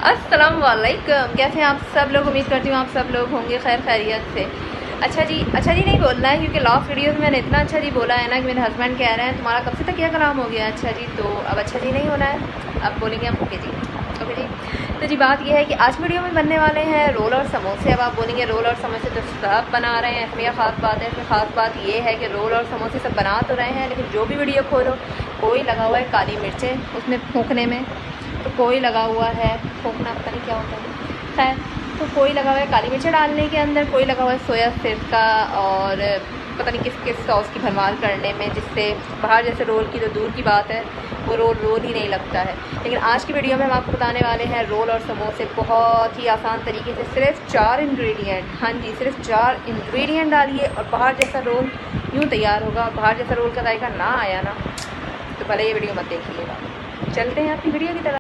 अस्सलाम वालेकुम, कैसे हैं आप सब लोग। उम्मीद करती हूँ आप सब लोग होंगे खैर खैरियत से। अच्छा जी नहीं बोलना है क्योंकि लास्ट वीडियो में मैंने इतना अच्छा जी बोला है ना कि मेरे हस्बैंड कह रहे हैं तुम्हारा कब से तकिया कलाम हो गया। अच्छा जी, तो अब अच्छा जी नहीं होना है, अब बोलेंगे हम ओके जी। ओके जी, तो जी बात यह है कि आज वीडियो में बनने वाले हैं रोल और समोसे। अब आप बोलेंगे रोल और समोसे तो सब बना रहे हैं, इसमें क्या ख़ास बात है। इसमें ख़ास बात ये है कि रोल और समोसे सब बना तो रहे हैं, लेकिन जो भी वीडियो खोलो कोई लगा हुआ है काली मिर्चें उसमें फूंकने में, तो कोई लगा हुआ है फूंकना पता नहीं क्या होता है, खैर तो कोई लगा हुआ है काली मिर्च डालने के अंदर, कोई लगा हुआ है सोया सिरका और पता नहीं किस किस सॉस की भरमार करने में, जिससे बाहर जैसे रोल की तो दूर की बात है वो रोल ही नहीं लगता है। लेकिन आज की वीडियो में हम आपको बताने वाले हैं रोल और समोसे बहुत ही आसान तरीके से, सिर्फ 4 इंग्रेडिएंट, हाँ जी सिर्फ 4 इंग्रेडिएंट डालिए और बाहर जैसा रोल यूँ तैयार होगा। बाहर जैसा रोल का जायका ना आया ना तो भले ये वीडियो मत देखिएगा। चलते हैं अपनी वीडियो की तरफ।